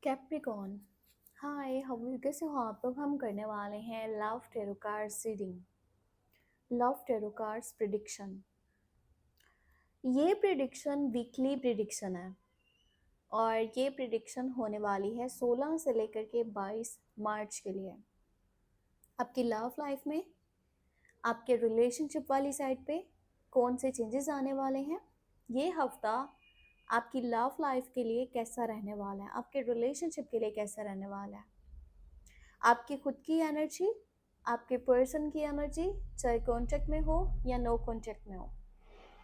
Capricorn. Hi, how you? कैसे हो आप लोग? हम करने वाले हैं love tarot cards reading, love tarot cards prediction. ये प्रिडिक्शन वीकली प्रिडिक्शन है और ये प्रिडिक्शन होने वाली है 16 से लेकर के 22 मार्च के लिए। आपकी लव लाइफ में, आपके रिलेशनशिप वाली साइड पे कौन से चेंजेस आने वाले हैं, ये हफ्ता आपकी लव लाइफ के लिए कैसा रहने वाला है, आपके रिलेशनशिप के लिए कैसा रहने वाला है, आपकी खुद की एनर्जी, आपके पर्सन की एनर्जी, चाहे कॉन्टेक्ट में हो या नो कॉन्टेक्ट में हो।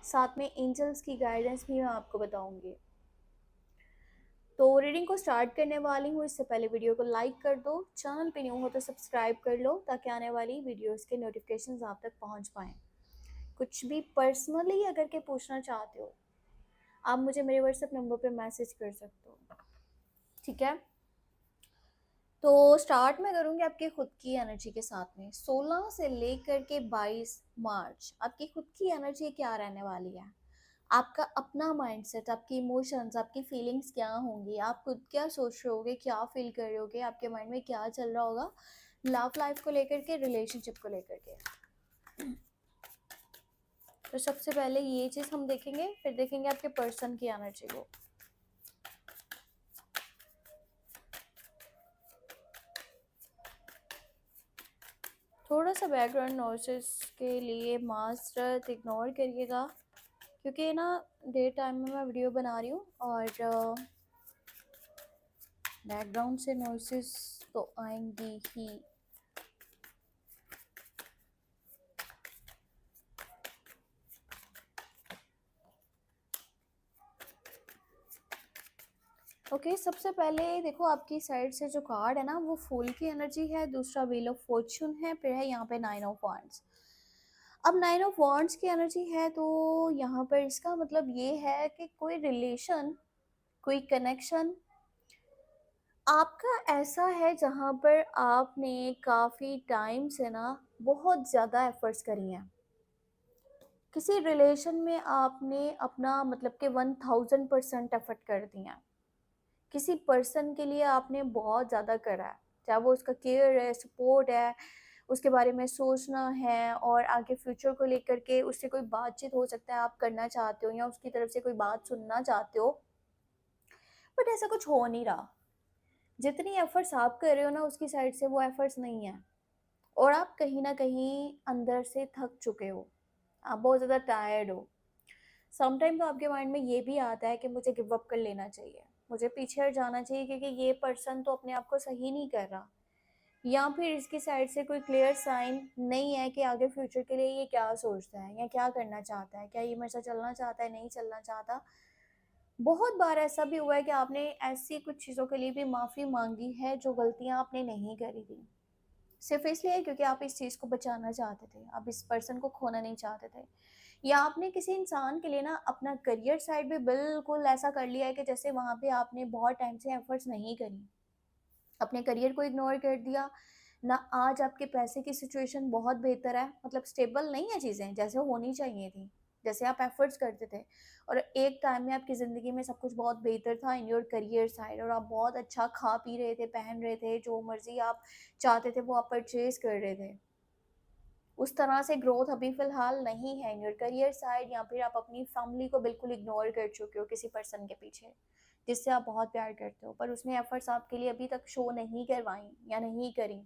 साथ में एंजल्स की गाइडेंस भी मैं आपको बताऊंगी। तो रीडिंग को स्टार्ट करने वाली हूँ, इससे पहले वीडियो को लाइक कर दो, चैनल पे न्यू हो तो सब्सक्राइब कर लो ताकि आने वाली वीडियोस के नोटिफिकेशंस आप तक पहुँच पाएँ। कुछ भी पर्सनली अगर के पूछना चाहते हो, आप मुझे मेरे व्हाट्सएप नंबर पे मैसेज कर सकते हो, ठीक है? तो स्टार्ट मैं करूँगी आपकी खुद की एनर्जी के साथ में। 16 से लेकर के 22 मार्च आपकी खुद की एनर्जी क्या रहने वाली है, आपका अपना माइंडसेट, आपकी इमोशंस, आपकी फीलिंग्स क्या होंगी, आप खुद क्या सोच रहे होगे, क्या फील कर रहे होगे, आपके माइंड में क्या चल रहा होगा लव लाइफ को लेकर के, रिलेशनशिप को लेकर के। तो सबसे पहले ये चीज़ हम देखेंगे, फिर देखेंगे आपके पर्सन की एनर्जी को। थोड़ा सा बैकग्राउंड नॉइसेस के लिए मास्टर इग्नोर करिएगा क्योंकि ना देर टाइम में मैं वीडियो बना रही हूँ और बैकग्राउंड से नॉइसेस तो आएंगी ही। ओके, सबसे पहले देखो आपकी साइड से जो कार्ड है ना वो फूल की एनर्जी है, दूसरा व्हील ऑफ फॉर्च्यून है, फिर है यहाँ पे 9 ऑफ वांड्स। अब 9 ऑफ वांड्स की एनर्जी है तो यहाँ पर इसका मतलब ये है कि कोई रिलेशन, कोई कनेक्शन आपका ऐसा है जहाँ पर आपने काफ़ी टाइम से ना बहुत ज़्यादा एफर्ट्स करी हैं। किसी रिलेशन में आपने अपना मतलब कि 1000% एफर्ट कर दिया। किसी पर्सन के लिए आपने बहुत ज़्यादा करा है, चाहे वो उसका केयर है, सपोर्ट है, उसके बारे में सोचना है और आगे फ्यूचर को लेकर के उससे कोई बातचीत हो सकता है आप करना चाहते हो या उसकी तरफ से कोई बात सुनना चाहते हो, बट ऐसा कुछ हो नहीं रहा। जितनी एफर्ट्स आप कर रहे हो ना उसकी साइड से वो एफर्ट्स नहीं है और आप कहीं ना कहीं अंदर से थक चुके हो, आप बहुत ज़्यादा टायर्ड हो। समटाइम तो आपके माइंड में ये भी आता है कि मुझे गिव अप कर लेना चाहिए, मुझे पीछे हट जाना चाहिए क्योंकि ये पर्सन तो अपने आप को सही नहीं कर रहा, या फिर इसकी साइड से कोई क्लियर साइन नहीं है कि आगे फ्यूचर के लिए ये क्या सोचता है या क्या करना चाहता है, क्या ये मेरे साथ चलना चाहता है, नहीं चलना चाहता। बहुत बार ऐसा भी हुआ है कि आपने ऐसी कुछ चीज़ों के लिए भी माफ़ी मांगी है जो गलतियां आपने नहीं करी थी, सिर्फ इसलिए क्योंकि आप इस चीज़ को बचाना चाहते थे, आप इस पर्सन को खोना नहीं चाहते थे, या आपने किसी इंसान के लिए ना अपना करियर साइड भी बिल्कुल ऐसा कर लिया है कि जैसे वहाँ पे आपने बहुत टाइम से एफर्ट्स नहीं करी, अपने करियर को इग्नोर कर दिया ना। आज आपके पैसे की सिचुएशन बहुत बेहतर है, मतलब स्टेबल नहीं है चीज़ें जैसे होनी चाहिए थी, जैसे आप एफर्ट्स करते थे, और एक टाइम में आपकी ज़िंदगी में सब कुछ बहुत बेहतर था इन योर करियर साइड, और आप बहुत अच्छा खा पी रहे थे, पहन रहे थे, जो मर्जी आप चाहते थे वो आप परचेज कर रहे थे। उस तरह से ग्रोथ अभी फ़िलहाल नहीं है इन योर करियर साइड, या फिर आप अपनी फैमिली को बिल्कुल इग्नोर कर चुके हो किसी पर्सन के पीछे जिससे आप बहुत प्यार करते हो, पर उसने एफर्ट्स आपके लिए अभी तक शो नहीं करवाई या नहीं करी,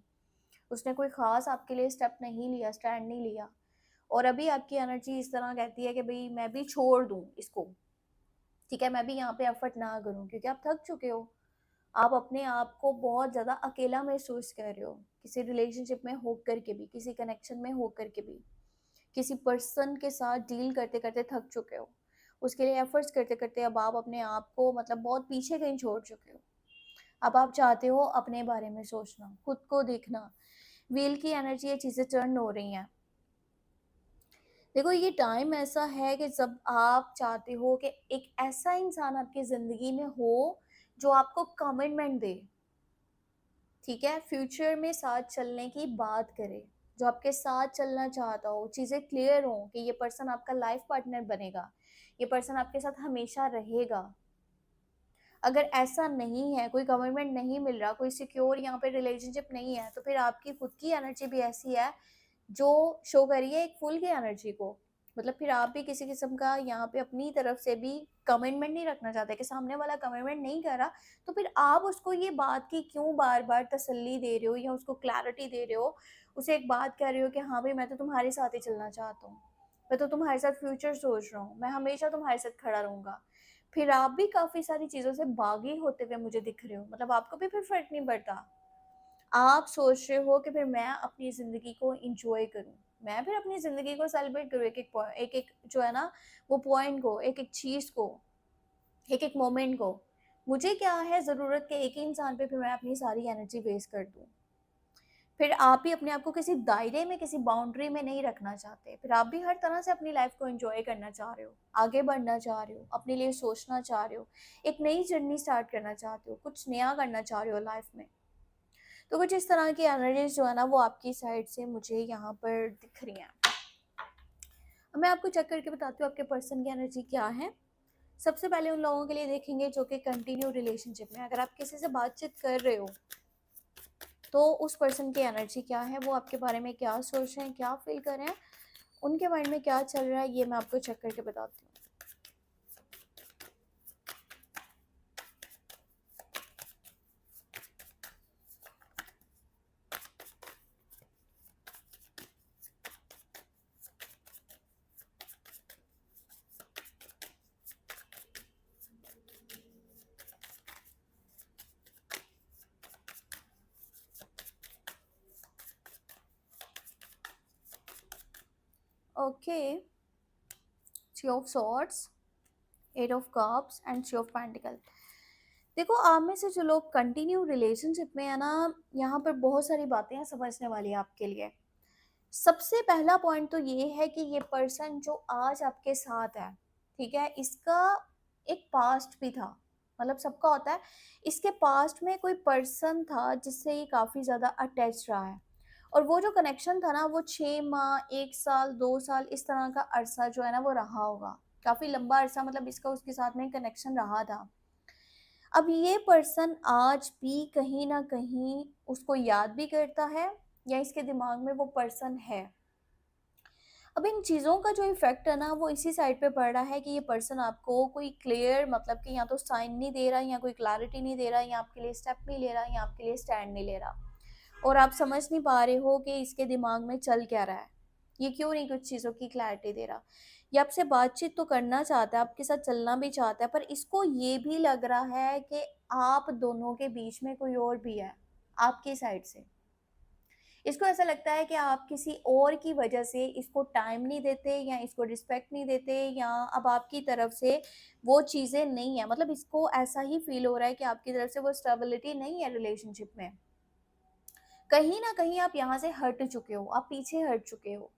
उसने कोई ख़ास आपके लिए स्टेप नहीं लिया, स्टैंड नहीं लिया। और अभी आपकी एनर्जी इस तरह कहती है कि भई मैं भी छोड़ दूँ इसको, ठीक है? मैं भी यहाँ पे एफर्ट ना करूँ क्योंकि आप थक चुके हो। आप अपने आप को बहुत ज़्यादा अकेला महसूस कर रहे हो, किसी रिलेशनशिप में होकर के भी, किसी कनेक्शन में होकर के भी, किसी पर्सन के साथ डील करते-करते थक चुके हो। उसके लिए एफर्ट्स करते-करते अब आप अपने आप को मतलब बहुत पीछे कहीं छोड़ चुके हो। अब आप चाहते हो अपने बारे में सोचना, खुद को देखना। व्हील की एनर्जी, ये चीज़ें टर्न हो रही हैं। देखो ये टाइम ऐसा है कि जब आप चाहते हो कि एक ऐसा इंसान आपकी ज़िंदगी में हो जो आपको कमिटमेंट दे, ठीक है? फ्यूचर में साथ चलने की बात करे, जो आपके साथ चलना चाहता हो, चीज़ें क्लियर हों कि ये पर्सन आपका लाइफ पार्टनर बनेगा, ये पर्सन आपके साथ हमेशा रहेगा। अगर ऐसा नहीं है, कोई कमिटमेंट नहीं मिल रहा, कोई सिक्योर यहाँ पे रिलेशनशिप नहीं है, तो फिर आपकी खुद की एनर्जी भी ऐसी है जो शो करिए एक फुल की एनर्जी को। मतलब फिर आप भी किसी किस्म का यहाँ पे अपनी तरफ से भी कमिटमेंट नहीं रखना चाहते कि सामने वाला कमिटमेंट नहीं कर रहा, तो फिर आप उसको ये बात की क्यों बार बार तसल्ली दे रहे हो या उसको क्लैरिटी दे रहे हो, उसे एक बात कह रहे हो कि हाँ भाई मैं तो तुम्हारे साथ ही चलना चाहता हूँ, मैं तो तुम्हारे साथ फ्यूचर सोच रहा हूँ, मैं हमेशा तुम्हारे साथ खड़ा रहूंगा। फिर आप भी काफी सारी चीजों से बागी होते हुए मुझे दिख रहे हो, मतलब आपको भी फिर फर्क नहीं पड़ता। आप सोच रहे हो कि फिर मैं अपनी ज़िंदगी को एंजॉय करूं, मैं फिर अपनी ज़िंदगी को सेलिब्रेट करूं, एक एक एक एक जो है ना वो पॉइंट को, एक एक चीज़ को, एक एक मोमेंट को। मुझे क्या है ज़रूरत के एक ही इंसान पे फिर मैं अपनी सारी एनर्जी वेस्ट कर दूं। फिर आप भी अपने आप को किसी दायरे में, किसी बाउंड्री में नहीं रखना चाहते, फिर आप भी हर तरह से अपनी लाइफ को एंजॉय करना चाह रहे हो, आगे बढ़ना चाह रहे हो, अपने लिए सोचना चाह रहे हो, एक नई जर्नी स्टार्ट करना चाहते हो, कुछ नया करना चाह रहे हो लाइफ में। तो कुछ इस तरह की एनर्जीज जो है ना वो आपकी साइड से मुझे यहाँ पर दिख रही हैं। अब मैं आपको चेक करके बताती हूँ आपके पर्सन की एनर्जी क्या है। सबसे पहले उन लोगों के लिए देखेंगे जो कि कंटिन्यू रिलेशनशिप में, अगर आप किसी से बातचीत कर रहे हो तो उस पर्सन की एनर्जी क्या है, वो आपके बारे में क्या सोच रहे हैं, क्या फील कर रहे हैं, उनके माइंड में क्या चल रहा है, ये मैं आपको चेक करके बताती हूँ। Okay, three of swords, eight of cups and three of pentacle. देखो, आप में से जो लोग कंटिन्यू रिलेशनशिप में है ना, यहाँ पर बहुत सारी बातें हैं समझने वाली आपके लिए। सबसे पहला पॉइंट तो ये है कि ये पर्सन जो आज आपके साथ है, ठीक है, इसका एक पास्ट भी था। मतलब सबका होता है, इसके पास्ट में कोई पर्सन था जिससे ये काफ़ी ज़्यादा अटैच रहा है। और वो जो कनेक्शन था ना वो 6 माह, 1 साल, 2 साल इस तरह का अरसा जो है ना वो रहा होगा। काफ़ी लंबा अरसा, मतलब इसका उसके साथ में कनेक्शन रहा था। अब ये पर्सन आज भी कहीं ना कहीं उसको याद भी करता है, या इसके दिमाग में वो पर्सन है। अब इन चीज़ों का जो इफेक्ट है ना वो इसी साइड पे पड़ रहा है कि ये पर्सन आपको कोई क्लियर, मतलब कि या तो साइन नहीं दे रहा, या कोई क्लैरिटी नहीं दे रहा, या आपके लिए स्टेप नहीं ले रहा, या आपके लिए स्टैंड नहीं ले रहा। और आप समझ नहीं पा रहे हो कि इसके दिमाग में चल क्या रहा है, ये क्यों नहीं कुछ चीज़ों की क्लैरिटी दे रहा। ये आपसे बातचीत तो करना चाहता है, आपके साथ चलना भी चाहता है, पर इसको ये भी लग रहा है कि आप दोनों के बीच में कोई और भी है आपकी साइड से। इसको ऐसा लगता है कि आप किसी और की वजह से इसको टाइम नहीं देते, या इसको रिस्पेक्ट नहीं देते, या अब आपकी तरफ से वो चीज़ें नहीं है। मतलब इसको ऐसा ही फील हो रहा है कि आपकी तरफ से वो स्टेबिलिटी नहीं है रिलेशनशिप में। कहीं ना कहीं आप यहाँ से हट चुके हो, आप पीछे हट चुके हो,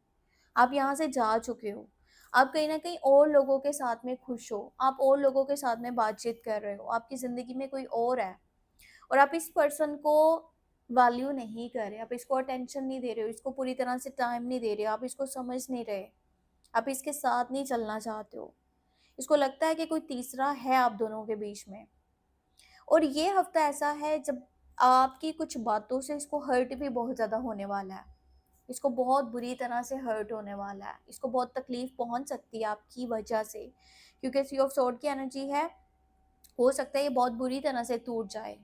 आप यहाँ से जा चुके हो। आप कहीं ना कहीं और लोगों के साथ में खुश हो, आप और लोगों के साथ में बातचीत कर रहे हो, आपकी ज़िंदगी में कोई और है, और आप इस पर्सन को वैल्यू नहीं कर रहे, आप इसको अटेंशन नहीं दे रहे हो, इसको पूरी तरह से टाइम नहीं दे रहे हो, आप इसको समझ नहीं रहे, आप इसके साथ नहीं चलना चाहते हो। इसको लगता है कि कोई तीसरा है आप दोनों के बीच में। और ये हफ्ता ऐसा है जब आपकी कुछ बातों से इसको हर्ट भी बहुत ज़्यादा होने वाला है। इसको बहुत बुरी तरह से हर्ट होने वाला है, इसको बहुत तकलीफ पहुंच सकती है आपकी वजह से, क्योंकि थ्री ऑफ सॉर्ड की एनर्जी है। हो सकता है ये बहुत बुरी तरह से टूट जाए,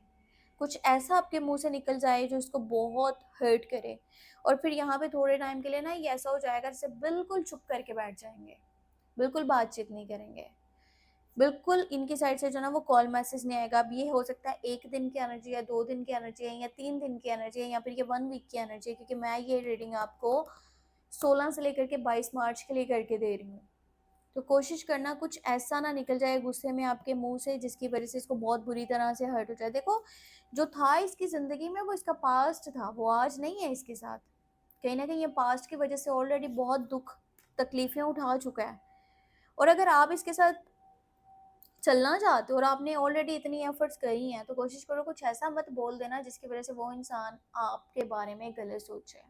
कुछ ऐसा आपके मुंह से निकल जाए जो इसको बहुत हर्ट करे। और फिर यहाँ पे थोड़े टाइम के लिए ना ये ऐसा हो जाएगा जैसे बिल्कुल चुप करके बैठ जाएंगे, बिल्कुल बातचीत नहीं करेंगे, बिल्कुल इनकी साइड से जो ना वो कॉल मैसेज नहीं आएगा। अब ये हो सकता है 1 दिन की एनर्जी है, 2 दिन की एनर्जी है, या 3 दिन की एनर्जी है, या फिर ये 1 वीक की एनर्जी है, क्योंकि मैं ये रीडिंग आपको 16 से लेकर के 22 मार्च के लिए करके दे रही हूँ। तो कोशिश करना कुछ ऐसा ना निकल जाए गुस्से में आपके मुंह से जिसकी वजह से इसको बहुत बुरी तरह से हर्ट हो जाए। देखो, जो था इसकी ज़िंदगी में वो इसका पास्ट था, वो आज नहीं है इसके साथ। कहीं ना कहीं ये पास्ट की वजह से ऑलरेडी बहुत दुख तकलीफ़ें उठा चुका है। और अगर आप इसके साथ चलना चाहते हो और आपने ऑलरेडी इतनी एफर्ट्स करी हैं, तो कोशिश करो कुछ ऐसा मत बोल देना जिसकी वजह से वो इंसान आपके बारे में गलत सोचे,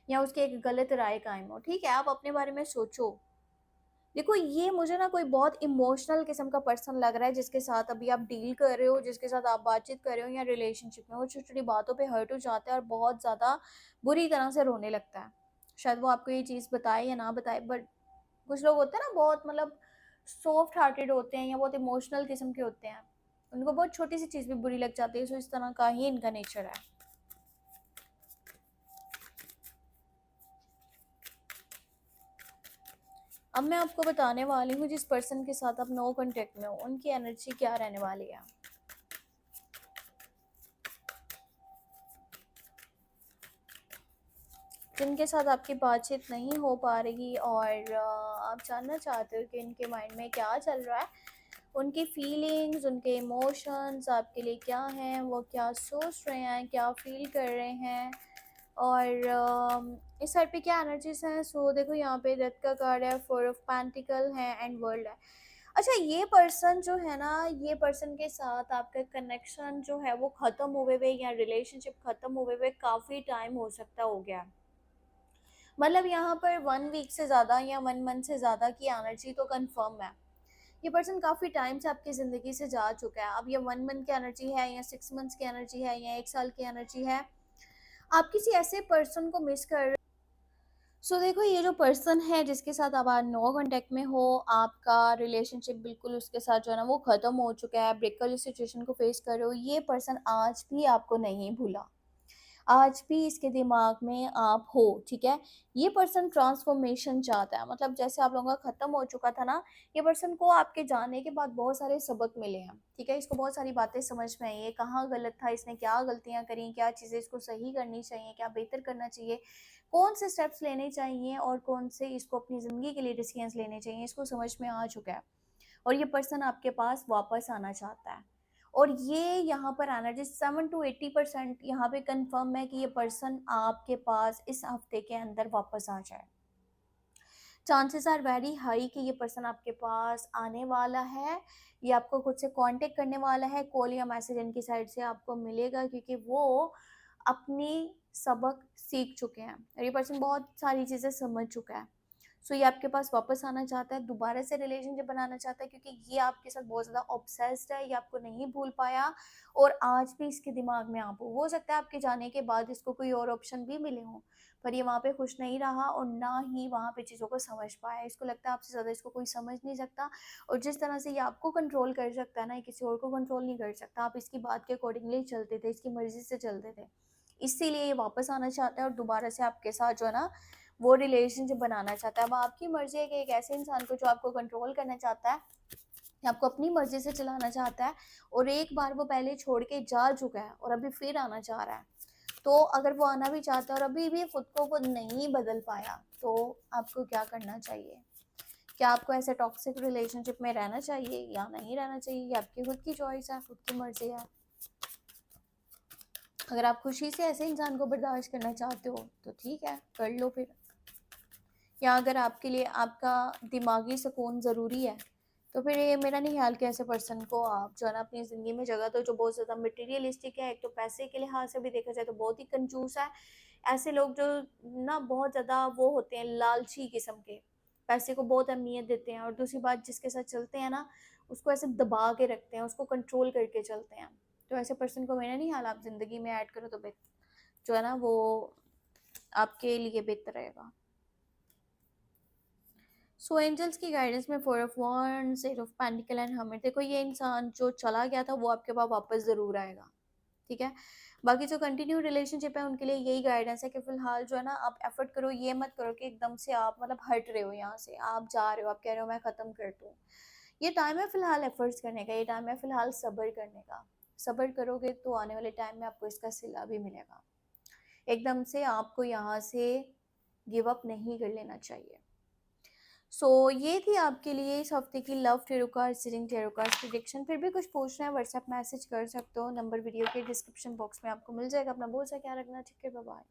या उसकी एक गलत राय कायम हो। ठीक है, आप अपने बारे में सोचो, देखो ये मुझे ना कोई बहुत इमोशनल किस्म का पर्सन लग रहा है, जिसके साथ अभी आप डील कर रहे हो, जिसके साथ आप बातचीत कर रहे हो या रिलेशनशिप में, वो छोटी छोटी बातों पे हर्ट हो जाता है और बहुत ज़्यादा बुरी तरह से रोने लगता है। शायद वो आपको ये चीज़ बताए या ना बताए, बट कुछ लोग होते हैं ना बहुत मतलब सॉफ्ट हार्टेड होते हैं या बहुत इमोशनल किस्म के होते हैं, उनको बहुत छोटी सी चीज़ भी बुरी लग जाती है। सो इस तरह का ही इनका नेचर है। अब मैं आपको बताने वाली हूँ जिस पर्सन के साथ आप नो कांटेक्ट में हो उनकी एनर्जी क्या रहने वाली है। जिनके साथ आपकी बातचीत नहीं हो पा रही और आप जानना चाहते हो कि इनके माइंड में क्या चल रहा है, उनकी फीलिंग्स, उनके इमोशंस आपके लिए क्या हैं, वो क्या सोच रहे हैं, क्या फील कर रहे हैं, और इस साइड पे क्या एनर्जीज हैं। सो देखो यहाँ पे डेथ का कार्ड है, फोर ऑफ पेंटिकल है एंड वर्ल्ड है। अच्छा, ये पर्सन जो है ना, ये पर्सन के साथ आपका कनेक्शन जो है वो ख़त्म हुए हुए या रिलेशनशिप ख़त्म हुए हुए काफ़ी टाइम हो सकता हो गया। मतलब यहाँ पर 1 वीक से ज़्यादा या 1 मंथ से ज़्यादा की एनर्जी तो कंफर्म है। ये पर्सन काफ़ी टाइम से आपकी ज़िंदगी से जा चुका है। अब ये 1 मंथ की एनर्जी है या 6 मंथ्स की एनर्जी है या 1 साल की एनर्जी है, आप किसी ऐसे पर्सन को मिस कर रहे। सो देखो ये जो पर्सन है जिसके साथ आप आज नो कांटेक्ट में हो, आपका रिलेशनशिप बिल्कुल उसके साथ जो है ना वो ख़त्म हो चुका है, ब्रेक वाली सिचुएशन को फेस कर रहे हो, ये पर्सन आज भी आपको नहीं भूला। आज भी इसके दिमाग में आप हो, ठीक है? ये पर्सन ट्रांसफ़ॉर्मेशन चाहता है, मतलब जैसे आप लोगों का ख़त्म हो चुका था ना, ये पर्सन को आपके जाने के बाद बहुत सारे सबक मिले हैं, ठीक है? इसको बहुत सारी बातें समझ में आई है, कहाँ गलत था, इसने क्या गलतियाँ करी, क्या चीज़ें इसको सही करनी चाहिए, क्या बेहतर करना चाहिए, कौन से स्टेप्स लेने चाहिए और कौन से इसको अपनी ज़िंदगी के लिए डिसीज़न्स लेने चाहिए, इसको समझ में आ चुका है। और ये पर्सन आपके पास वापस आना चाहता है। और ये यहाँ पर एनर्जी 7 टू 80% यहाँ पे कंफर्म है कि ये पर्सन आपके पास इस हफ्ते के अंदर वापस आ जाए। चांसेस आर वेरी हाई कि ये पर्सन आपके पास आने वाला है, ये आपको खुद से कांटेक्ट करने वाला है, कॉल या मैसेज इनकी साइड से आपको मिलेगा, क्योंकि वो अपनी सबक सीख चुके हैं और ये पर्सन बहुत सारी चीज़ें समझ चुका है। सो ये आपके पास वापस आना चाहता है, दोबारा से रिलेशनशिप बनाना चाहता है, क्योंकि ये आपके साथ बहुत ज़्यादा ऑब्सेस्ड है, ये आपको नहीं भूल पाया और आज भी इसके दिमाग में आप हो सकता है आपके जाने के बाद इसको कोई और ऑप्शन भी मिले हों, पर ये वहाँ पे खुश नहीं रहा और ना ही वहाँ पे चीज़ों को समझ पाया। इसको लगता है आपसे ज़्यादा इसको कोई समझ नहीं सकता और जिस तरह से ये आपको कंट्रोल कर सकता है ना, ये किसी और को कंट्रोल नहीं कर सकता। आप इसकी बात के अकॉर्डिंगली चलते थे, इसकी मर्ज़ी से चलते थे। इसीलिए ये वापस आना चाहता है और दोबारा से आपके साथ जो है ना वो रिलेशनशिप बनाना चाहता है। अब आपकी मर्ज़ी है कि एक ऐसे इंसान को जो आपको कंट्रोल करना चाहता है या आपको अपनी मर्ज़ी से चलाना चाहता है और एक बार वो पहले छोड़ के जा चुका है और अभी फिर आना चाह रहा है। तो अगर वो आना भी चाहता है और अभी भी खुद को वो नहीं बदल पाया, तो आपको क्या करना चाहिए? क्या आपको ऐसे टॉक्सिक रिलेशनशिप में रहना चाहिए या नहीं रहना चाहिए? ये आपकी खुद की चॉइस है, खुद की मर्ज़ी है। अगर आप खुशी से ऐसे इंसान को बर्दाश्त करना चाहते हो, तो ठीक है, कर लो फिर। या अगर आपके लिए आपका दिमागी सुकून ज़रूरी है, तो फिर ये मेरा नहीं ख्याल कि ऐसे पर्सन को आप जो है ना अपनी ज़िंदगी में जगह दो, जो बहुत ज़्यादा मटेरियलिस्टिक है। एक तो पैसे के लिहाज से भी देखा जाए तो बहुत ही कंजूस है। ऐसे लोग जो ना बहुत ज़्यादा वो होते हैं लालची किस्म के, पैसे को बहुत अहमियत देते हैं और दूसरी बात जिसके साथ चलते हैं ना, उसको ऐसे दबा के रखते हैं, उसको कंट्रोल करके चलते हैं। तो ऐसे पर्सन को मेरा नहीं ख्याल आप ज़िंदगी में ऐड करो तो जो है ना वो आपके लिए बेहतर रहेगा। सो एंजल्स की गाइडेंस में four of wands, eight of pentacle and hermit. देखो ये इंसान जो चला गया था वो आपके पास वापस ज़रूर आएगा, ठीक है? बाकी जो कंटिन्यू रिलेशनशिप है उनके लिए यही गाइडेंस है कि फ़िलहाल जो है ना आप एफ़र्ट करो, ये मत करो कि एकदम से आप मतलब हट रहे हो यहाँ से, आप जा रहे हो, आप कह रहे हो मैं ख़त्म कर दूँ। ये टाइम है फ़िलहाल एफ़र्ट्स करने का, ये टाइम है फ़िलहाल सब्र करने का। सब्र करोगे तो आने वाले टाइम में आपको इसका सिला भी मिलेगा। एकदम से आपको यहाँ से गिव अप नहीं कर लेना चाहिए। सो ये थी आपके लिए इस हफ्ते की love tarot card, shearing tarot card prediction. फिर भी कुछ पूछना है व्हाट्सएप मैसेज कर सकते हो, नंबर वीडियो के डिस्क्रिप्शन बॉक्स में आपको मिल जाएगा। अपना बहुत सा ख्याल रखना, ठीक है, बाय बाय।